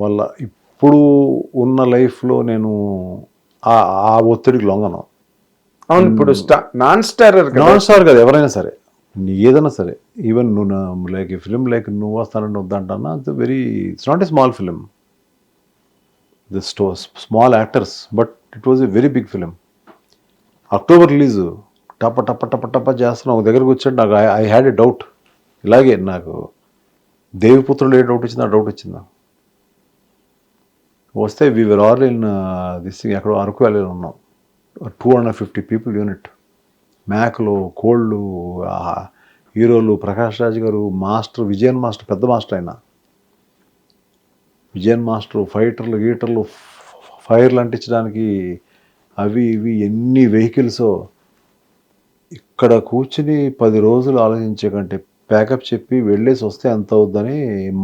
వల్ల ఇప్పుడు ఉన్న లైఫ్లో నేను ఆ ఒత్తిడికి లొంగను. అవును, ఇప్పుడు నాన్ స్టారర్ కదా ఎవరైనా సరే, ఏదైనా సరే, ఈవెన్ నువ్వు లైక్ ఈ ఫిలిం లైక్ నువ్వు వస్తానంటే వద్దంటన్నా, it's not a small film, the small actors, but it was a very big film. October release, టప్ప టప్ప టప్ప టప్ప చేస్తున్నాం. ఒక దగ్గరకు వచ్చాడు, నాకు ఐ హ్యాడ్ ఎ డౌట్. ఇలాగే నాకు దేవిపుత్రులు ఏ డౌట్ వచ్చింది, ఆ డౌట్ వచ్చిందా వస్తే we're all in this thing, ఎక్కడో అరకు వ్యాలీలో ఉన్నాం, 250 people యూనిట్, మ్యాక్లు, కోళ్ళు, హీరోలు, ప్రకాష్ రాజ్ గారు, మాస్టర్ విజయన్ మాస్టర్, పెద్ద మాస్టర్ ఆయన విజయన్ మాస్టర్, ఫైటర్లు, గీటర్లు, ఫైర్లు అంటించడానికి అవి ఇవి ఎన్ని వెహికల్స్. ఇక్కడ కూర్చుని 10 రోజులు ఆలోచించే కంటే ప్యాకప్ చెప్పి వెళ్ళేసి వస్తే ఎంత అవుద్దని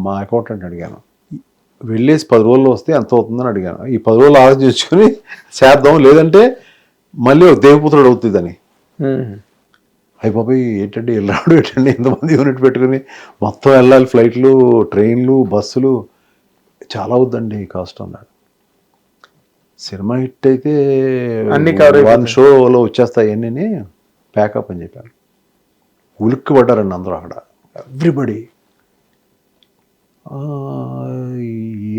మా అకౌంటెంట్ అడిగాను. వెళ్ళేసి 10 రోజుల్లో వస్తే ఎంత అవుతుందని అడిగాను. ఈ 10 రోజులు ఆలోచించుకొని చేద్దాం, లేదంటే మళ్ళీ దేవపుత్రుడు అవుతుందని. అయిపోయి ఏంటంటే వెళ్ళాడు, ఏంటంటే ఎంతమంది యూనిట్ పెట్టుకుని మొత్తం వెళ్ళాలి, ఫ్లైట్లు, ట్రైన్లు, బస్సులు, చాలా అవుద్దండి కాస్ట్ అన్నాడు. సినిమా హిట్ అయితే అన్ని 1 షోలో వచ్చేస్తాయి అన్నీ, ప్యాకప్ అని చెప్పాను. ఉలిక్కి పడ్డారండి అందరూ అక్కడ, ఎవ్రీబడి.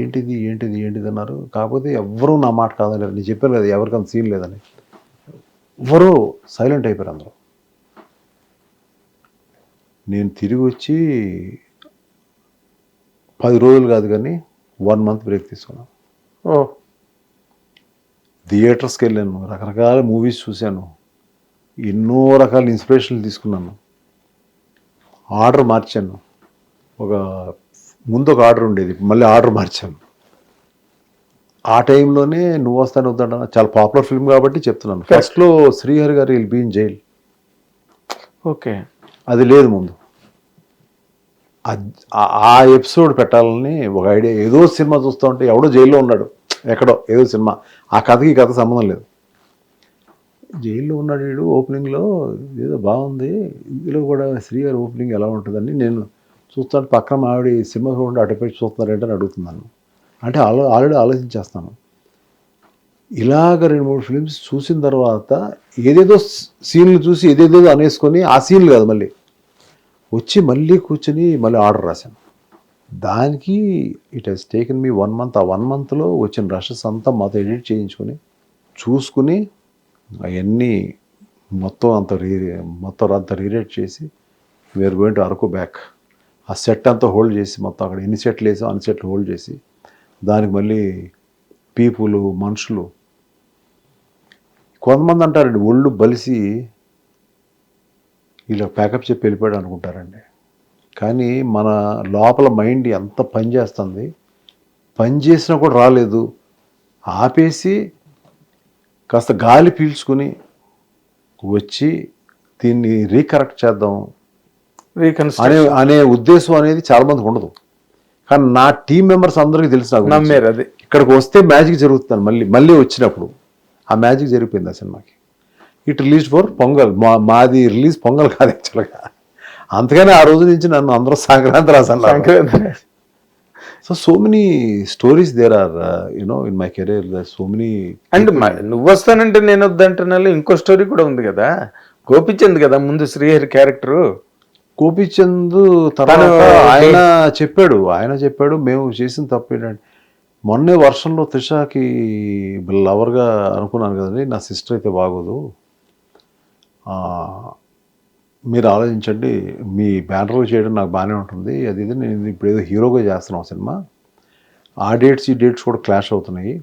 ఏంటిది ఏంటిది ఏంటిది అన్నారు. కాకపోతే ఎవ్వరూ నా మాట కాదలేరు. నేను చెప్పాను కదా ఎవరికంత సీన్ లేదని, ఎవ్వరూ సైలెంట్ అయిపోయారు అందరూ. నేను తిరిగి వచ్చి 10 రోజులు కాదు కానీ 1 month బ్రేక్ తీసుకున్నాను. థియేటర్స్కి వెళ్ళాను, రకరకాల మూవీస్ చూశాను, ఎన్నో రకాల ఇన్స్పిరేషన్లు తీసుకున్నాను, ఆర్డర్ మార్చాను. ముందు ఒక ఆర్డర్ ఉండేది, మళ్ళీ ఆర్డర్ మార్చాను. ఆ టైంలోనే నువ్వు వస్తాను వద్దంట, చాలా పాపులర్ ఫిల్మ్ కాబట్టి చెప్తున్నాను. ఫస్ట్లో శ్రీహరి గారు will be in jail, okay, అది లేదు ముందు. ఆ ఎపిసోడ్ పెట్టాలని ఒక ఐడియా. ఏదో సినిమా చూస్తూ ఉంటే ఎవడో జైల్లో ఉన్నాడు, ఎక్కడో ఏదో సినిమా, ఆ కథకి ఈ కథ సంబంధం లేదు. జైల్లో ఉన్నాడు వీడు, ఓపెనింగ్లో ఏదో బాగుంది, ఇందులో కూడా శ్రీగారి ఓపెనింగ్ ఎలా ఉంటుందని నేను చూస్తాను. పక్కన ఆవిడ సినిమా చూడండి అటుపై చూస్తున్నారేంటని అడుగుతున్నాను. అంటే ఆల్రెడీ ఆలోచించేస్తాను. ఇలాగ 2-3 ఫిలిమ్స్ చూసిన తర్వాత ఏదేదో సీన్లు చూసి ఏదేదో అనేసుకొని, ఆ సీన్లు కాదు మళ్ళీ వచ్చి మళ్ళీ కూర్చొని మళ్ళీ ఆర్డర్ రాశాను. దానికి it has taken me 1 month. ఆ 1 monthలో వచ్చిన రషెస్ అంతా మాతో ఎడిట్ చేయించుకొని చూసుకుని అవన్నీ మొత్తం అంతా రీరేట్ చేసి we're going to Araku back. ఆ సెట్ అంతా హోల్డ్ చేసి, మొత్తం అక్కడ ఎన్ని సెట్లు వేసాం అన్ని సెట్లు హోల్డ్ చేసి, దానికి మళ్ళీ పీపులు, మనుషులు. కొంతమంది అంటారండి ఒళ్ళు బలిసి ఇలా ప్యాకప్ చెప్పి వెళ్ళిపోయాడు అనుకుంటారండి. కానీ మన లోపల మైండ్ ఎంత పని చేస్తుంది, పని చేసినా కూడా రాలేదు, ఆపేసి కాస్త గాలి పీల్చుకుని వచ్చి దీన్ని రీకరెక్ట్ చేద్దాం అనే ఉద్దేశం అనేది చాలా మందికి ఉండదు. కానీ నా టీం మెంబర్స్ అందరికీ తెలుసు, నాకు నమ్మారు. అది ఇక్కడికి వస్తే మ్యాజిక్ జరుగుతుంది. మళ్ళీ వచ్చినప్పుడు ఆ మ్యాజిక్ జరిగిపోయింది ఆ సినిమాకి. It release for pongal. మాది రిలీజ్ పొంగల్ కాదు యాక్చువల్గా. అందుకని ఆ రోజు నుంచి నన్ను అందరూ సంక్రాంతి రాశాను. So many stories there are in my career, so many. And నువ్వు వస్తానంటే నేను వద్దంటున్నా ఇంకో స్టోరీ కూడా ఉంది కదా, గోపిచంద్ కదా ముందు శ్రీహరి క్యారెక్టరు. గోపిచంద్ తర్వాత ఆయన చెప్పాడు మేము చేసిన తప్పు ఏంటంటే, మొన్నే వర్షంలో త్రిషకి లవర్గా అనుకున్నాను కదండి, నా సిస్టర్ అయితే బాగోదు, మీరు ఆలోచించండి, మీ బ్యానర్లో చేయడం నాకు బాగానే ఉంటుంది, అది ఇది, నేను ఇప్పుడు ఏదో హీరోగా చేస్తున్నాం సినిమా, ఆ డేట్స్ ఈ డేట్స్ కూడా క్లాష్ అవుతున్నాయి,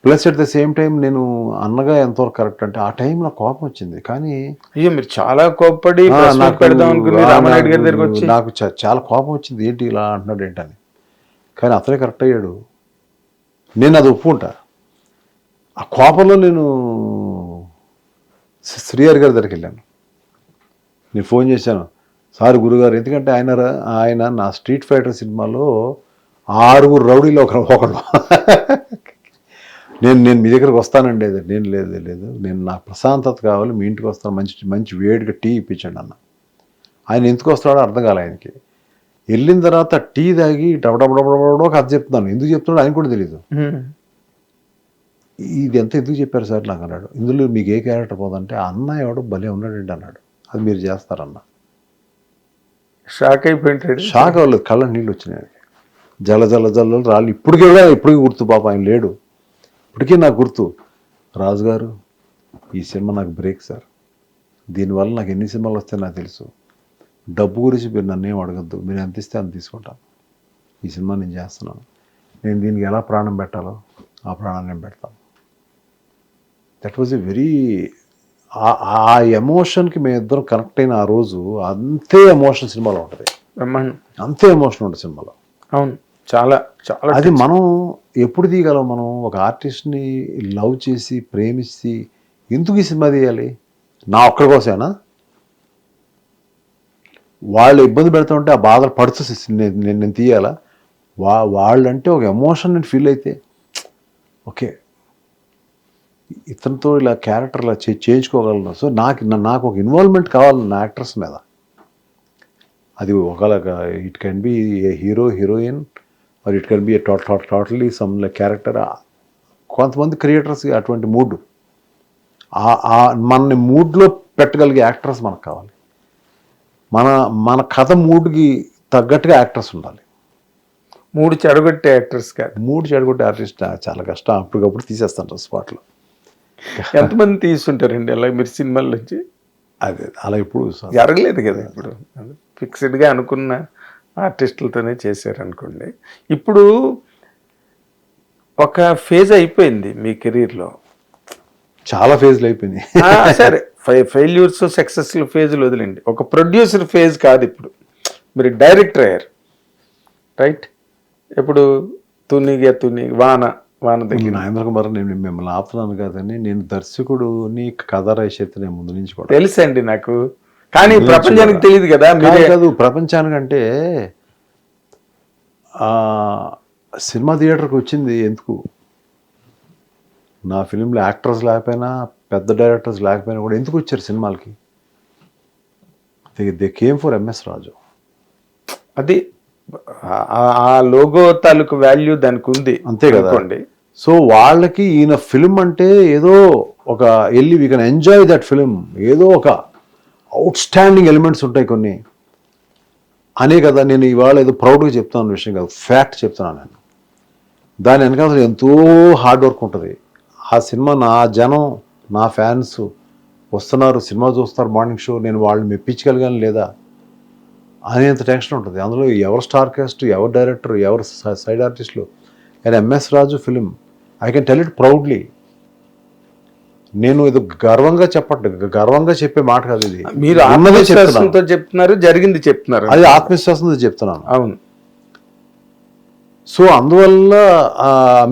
plus at the same time నేను అన్నగా ఎంతవరకు కరెక్ట్ అంటే, ఆ టైం నాకు కోపం వచ్చింది. కానీ అయ్యో మీరు చాలా కోపపడి రామానాయుడు గారి దగ్గరికి వచ్చి నాకు చాలా కోపం వచ్చింది, ఏంటి ఇలా అంటున్నాడు ఏంటని. కానీ అతనే కరెక్ట్ అయ్యాడు, నేను అది ఒప్పుకుంటా. ఆ కోపంలో నేను శ్రీహరి గారి దగ్గరికి వెళ్ళాను, నేను ఫోన్ చేశాను, సార్ గురుగారు, ఎందుకంటే ఆయన నా స్ట్రీట్ ఫైటర్ సినిమాలో 6 రౌడీలో ఒకడు, నేను మీ దగ్గరకు వస్తానండి, నేను లేదు నేను నాకు ప్రశాంతత కావాలి, మీ ఇంటికి వస్తాను, మంచి వేడిగా టీ ఇప్పించండి అన్న. ఆయన ఎందుకు వస్తాడో అర్థం కాలే ఆయనకి. వెళ్ళిన తర్వాత టీ తాగి డబడబడబడో కథ చెప్తున్నాను. ఎందుకు చెప్తున్నాడు ఆయన కూడా తెలియదు. ఇది ఎంత ఎందుకు చెప్పారు సార్ నాకు అన్నాడు. ఇందులో మీకు ఏ క్యారెక్టర్ పోదంటే అన్న ఎవడో భలే ఉన్నాడండి అన్నాడు. అది మీరు చేస్తారన్న. షాక్ అయిపోయింటాడు. షాక్ అవ్వలేదు, కళ్ళ నీళ్ళు వచ్చినాయి. జల జల జల్ల రాళ్ళు ఇప్పటికీ గుర్తు. పాప ఆయన లేడు, ఇప్పటికీ నాకు గుర్తు. రాజుగారు ఈ సినిమా నాకు బ్రేక్ సార్, దీనివల్ల నాకు ఎన్ని సినిమాలు వస్తాయో నాకు తెలుసు. డబ్బు గురించి మీరు నన్ను ఏం అడగద్దు, మీరు ఎంత ఇస్తే అంత తీసుకుంటాను. ఈ సినిమా నేను చేస్తున్నాను, నేను దీనికి ఎలా ప్రాణం పెట్టాలో ఆ ప్రాణాన్ని నేను పెడతాను. దట్ వాజ్ ఎ వెరీ, ఆ ఎమోషన్కి మేము ఇద్దరం కనెక్ట్ అయిన ఆ రోజు అంతే ఎమోషన్ సినిమాలో ఉంటుంది. అంతే ఎమోషన్ ఉంటుంది సినిమాలో. అవును, చాలా చాలా. అది మనం ఎప్పుడు తీయగలం? మనం ఒక ఆర్టిస్ట్ని లవ్ చేసి ప్రేమించి ఎందుకు ఈ సినిమా తీయాలి? నా ఒక్కడి కోసమేనా? వాళ్ళు ఇబ్బంది పెడుతూ ఉంటే ఆ బాధలు పడుతూ నేను తీయాలా? వాళ్ళంటే ఒక ఎమోషన్ నేను ఫీల్ అయితే ఓకే ఇతనితో ఇలా క్యారెక్టర్ ఇలా చేయించుకోగలను. సో నాకు ఒక ఇన్వాల్వ్మెంట్ కావాలి నా యాక్టర్స్ మీద. అది ఒకలాగా it can be A hero heroine or it can be A totally some character. కొంతమంది క్రియేటర్స్కి అటువంటి మూడ్, మనని మూడ్లో పెట్టగలిగే యాక్టర్స్ మనకు కావాలి. మన కథ మూడ్కి తగ్గట్టుగా యాక్టర్స్ ఉండాలి. మూడు చెడగొట్టే యాక్టర్స్ కాదు. మూడు చెడగొట్టే ఆర్టిస్ట్ చాలా కష్టం. అప్పటికప్పుడు తీసేస్తాను స్పాట్లో. ఎంతమంది తీసుంటారండి అలా మీరు సినిమాల నుంచి? అదే అలా ఇప్పుడు జరగలేదు కదా. ఇప్పుడు ఫిక్స్డ్గా అనుకున్న ఆర్టిస్టులతోనే చేశారనుకోండి. ఇప్పుడు ఒక ఫేజ్ అయిపోయింది మీ కెరీర్లో, చాలా ఫేజ్లు అయిపోయినాయి. సరే, ఫెయిల్యూర్స్ సక్సెస్ఫుల్ ఫేజ్లు వదిలేండి. ఒక ప్రొడ్యూసర్ ఫేజ్ కాదు ఇప్పుడు. మీరు డైరెక్టర్ అయ్యారు, రైట్? ఇప్పుడు తుని వాన దగ్గర నాగేంద్ర కుమార్, నేను మిమ్మల్ని ఆపుతున్నాను కాదని, నేను దర్శకుడుని కథ రచయిత నేను ముందు నుంచి కూడా తెలుసండి నాకు. కానీ ప్రపంచానికి తెలియదు కదా. కాదు, ప్రపంచానికంటే సినిమా థియేటర్కి వచ్చింది ఎందుకు? నా ఫిలింలో యాక్టర్స్ లేకపోయినా, పెద్ద డైరెక్టర్స్ లేకపోయినా కూడా ఎందుకు వచ్చారు సినిమాలకి? దే కేమ్ ఫర్ ఎంఎస్ రాజు. అది ఆ లోగో తాలూకు వాల్యూ దానికి ఉంది, అంతే కదండి. సో వాళ్ళకి ఈయన ఫిలిం అంటే ఏదో ఒక వెళ్ళి we can enjoy that film, ఏదో ఒక అవుట్ స్టాండింగ్ ఎలిమెంట్స్ ఉంటాయి కొన్ని అనే కదా. నేను ఇవాళ ఏదో ప్రౌడ్గా చెప్తాను విషయం కాదు, ఫ్యాక్ట్ చెప్తున్నాను నేను. దాని వెనకాల ఎంతో హార్డ్ వర్క్ ఉంటుంది. ఆ సినిమా నా జనం, నా ఫ్యాన్స్ వస్తున్నారు, సినిమా చూస్తారు, మార్నింగ్ షో, నేను వాళ్ళని మెప్పించగలిగాను లేదా అనేంత టెన్షన్ ఉంటుంది. అందులో ఎవరు స్టార్ కాస్ట్, ఎవరు డైరెక్టర్, ఎవరు సైడ్ ఆర్టిస్టులు. And MS Raju film, I can tell it proudly. నేను ఇది గర్వంగా చెప్పే మాట కాదు. ఇది మీరు ఆత్మవిశ్వాసంతో చెప్తున్నారు, జరిగింది చెప్తున్నారు. అది ఆత్మవిశ్వాసంతో చెప్తున్నాను. అవును. సో అందువల్ల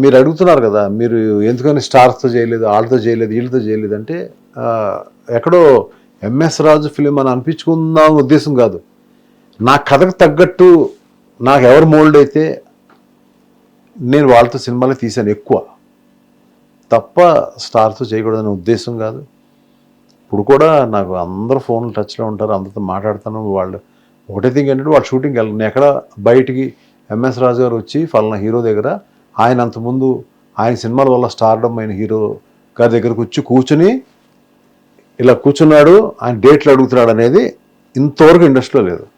మీరు అడుగుతున్నారు కదా, మీరు ఎందుకని స్టార్స్తో చేయలేదు, వాళ్ళతో చేయలేదు, వీళ్ళతో చేయలేదు అంటే ఎక్కడో ఎంఎస్ రాజు ఫిలిం అని అనిపించుకుందాం ఉద్దేశం కాదు. నా కథకు తగ్గట్టు నాకు ఎవరు మోల్డ్ అయితే నేను వాళ్ళతో సినిమాలు తీశాను ఎక్కువ తప్ప స్టార్తో చేయకూడదనే ఉద్దేశం కాదు. ఇప్పుడు కూడా నాకు అందరూ ఫోన్లు టచ్లో ఉంటారు, అందరితో మాట్లాడతాను. వాళ్ళు ఒకటే థింగ్ ఏంటంటే వాళ్ళు షూటింగ్కి వెళ్ళను. నేను ఎక్కడ బయటికి ఎంఎస్ రాజు గారు వచ్చి ఫలానా హీరో దగ్గర, ఆయన అంతకుముందు ఆయన సినిమాల వల్ల స్టార్డమ్ అయిన హీరో గారి దగ్గరకు వచ్చి కూర్చుని ఇలా కూర్చున్నాడు, ఆయన డేట్లు అడుగుతున్నాడు అనేది ఇంతవరకు ఇండస్ట్రీలో లేదు.